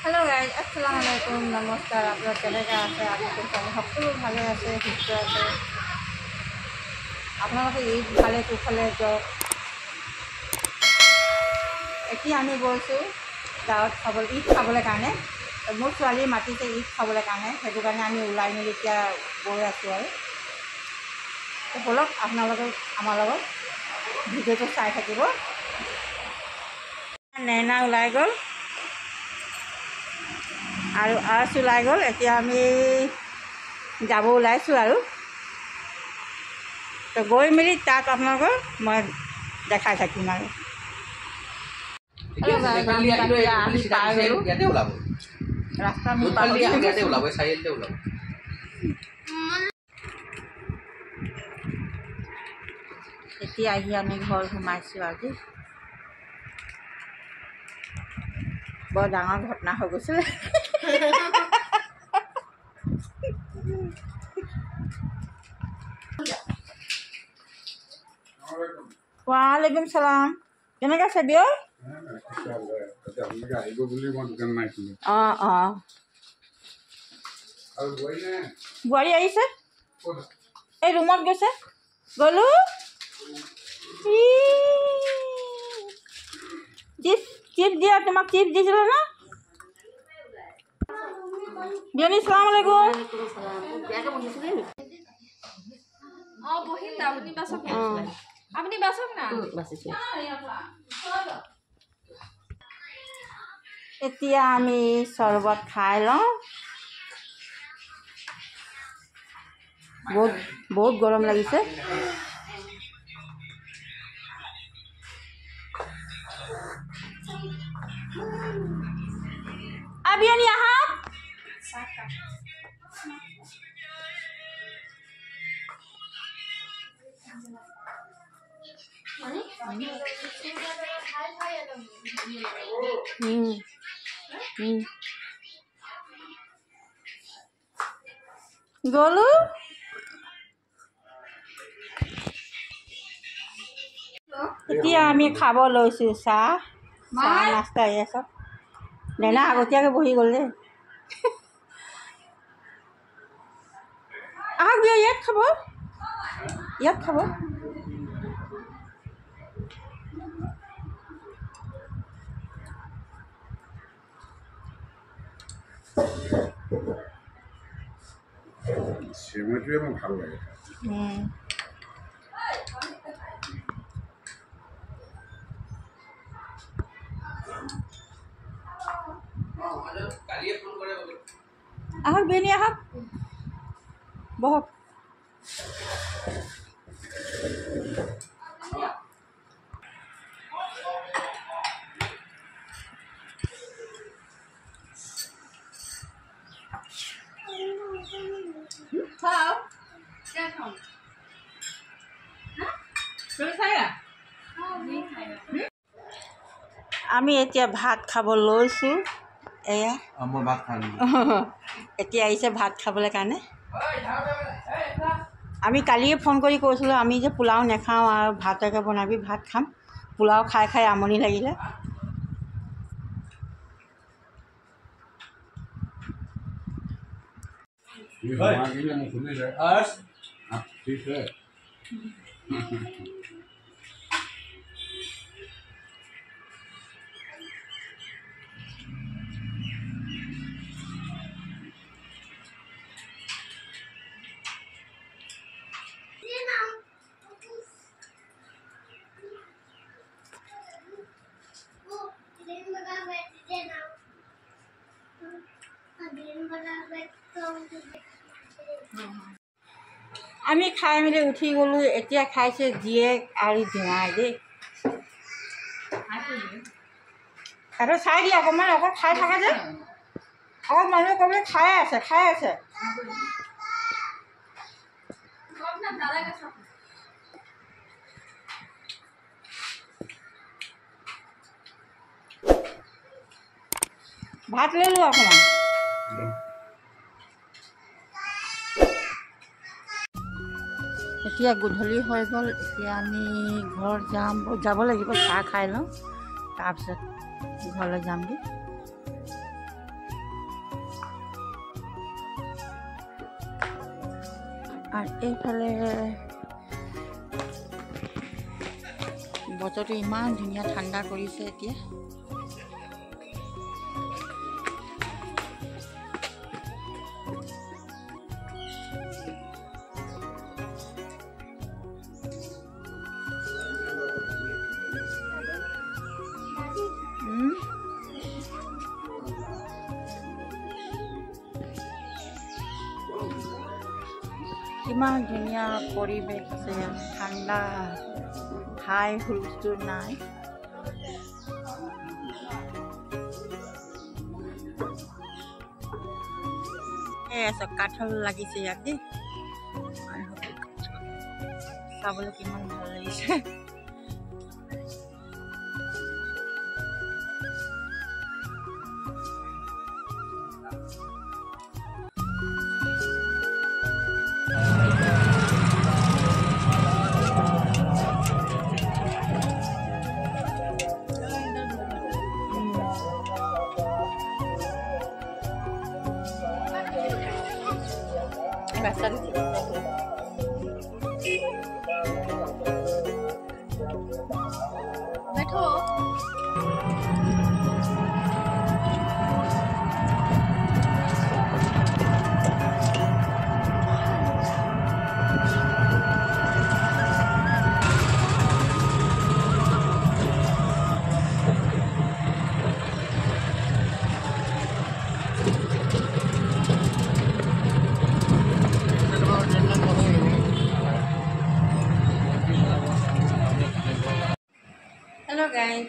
Hello guys अस्सलाम वालेकुम नमस्कार आपलोग केनेका আছে আপুনি সকলো ভালে আছে সুস্থ আছে আপোনালোকে ঈদ ভালে কুশলে যাওক এতিয়া আমি গৈছোঁ গাঁৱত ঈদ খাবলৈ কাৰণে মোৰ ছোৱালী মাতিছে ঈদ খাবলৈ কাৰণে সেইটো কাৰণে আমি ওলাই মেলি এতিয়া গৈ আছোঁ আৰু বলক আপোনালোকে আমাৰ লগত ভিডিঅ'টো চাই থাকিব নেনা ওলাই গ'ল আৰু আছ ওলাই গ'ল এতিয়া আমি যাব ওলাইছোঁ আৰু তো গৈ মেলি তাত আপোনালোকক মই দেখাই থাকিম আৰু ৰাস্তা এতিয়া আহি আমি ঘৰ সোমাইছোঁ আজি বৰ ডাঙৰ ঘটনা হৈ গৈছিলে वालेकुम सलाम केनेका আছে বিয় বোৱাৰী আহিছে এই ৰুমত গৈছে গ'লো টিপ দিয়া তোমাক টিপ দিছিলে না বিয়নী সালাম আলাইকুম আপনি বাসক না এতিয়া আমি চৰবত খাই লওঁ বহুত গৰম লাগিছে আবিয়নি আহা গ'লো এতিয়া আমি খাব লৈছোঁ চাহ নাস্তা এয়া চব নেনা আগতীয়াকৈ বহি গ'ল দেই আহক বিয়া ইয়াত খাব সেমাইটোৱে মোৰ ভাল লাগে আহক বেনি আহক বহক আমি এতিয়া ভাত খাব লৈছোঁ এয়া এতিয়া আহিছে ভাত খাবলৈ কাৰণে আমি কালিয়ে ফোন কৰি কৈছিলোঁ আমি যে পোলাও নাখাওঁ আৰু ভাতকে বনাবি ভাত খাম পোলাও খাই খাই আমনি লাগিলে আমি খাই মেলি উঠি গ'লোঁ এতিয়া খাইছে জীয়েক আৰু ধোঁৱাই দেই সেইটো চাই দিয়া অকণমান অকল খাই থকা যে অকল মানুহে ক'বলৈ খাই আছে ভাত ল'লোঁ অকণমান এতিয়া গধূলি হৈ গ'ল এতিয়া আমি ঘৰ যাব লাগিব চাহ খাই লওঁ তাৰপিছত ঘৰলৈ যামগৈ আৰু এইফালে বতৰটো ইমান ধুনীয়া ঠাণ্ডা কৰিছে এতিয়া। কিমান ধুনীয়া পৰিৱেশ আছে, ঠাণ্ডা, হাই হুলস্থুল নাই। কাঠল লাগিছে ইয়াত দেই, চাবলৈ কিমান ভাল লাগিছে। হেল্ল' গাইজ,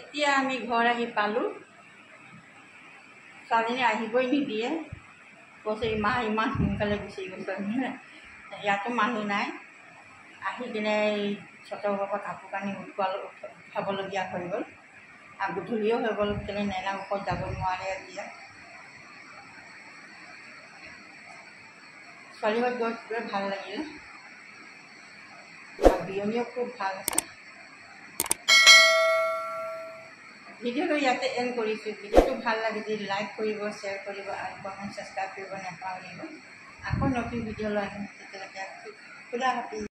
এতিয়া আমি ঘৰ আহি পালোঁ। ছোৱালীজনী আহিবই নিদিয়ে, কৈছে ইমান সোনকালে গুচি গৈছে। ইয়াতো মানুহ নাই। আহি কিনে এই চতৰ ঘৰৰ কাপোৰ কানি উঠাবলগীয়া হৈ গ'ল, আৰু গধূলিও হৈ গ'ল। কেলৈ নেনা ওপৰত যাব নোৱাৰে এতিয়া। ছোৱালীহঁত গৈ ভাল লাগিলে, আৰু বিয়নীও খুব ভাল আছে। ভিডিঅ'টো ইয়াতে এণ্ড কৰিছোঁ। ভিডিঅ'টো ভাল লাগে যদি লাইক কৰিব, শ্বেয়াৰ কৰিব আৰু কমেণ্ট ছাবস্ক্ৰাইব কৰিব নাপাহৰিব। আকৌ নতুন ভিডিঅ' লৈ আহিম, তেতিয়ালৈকে খোদা হাফিজ।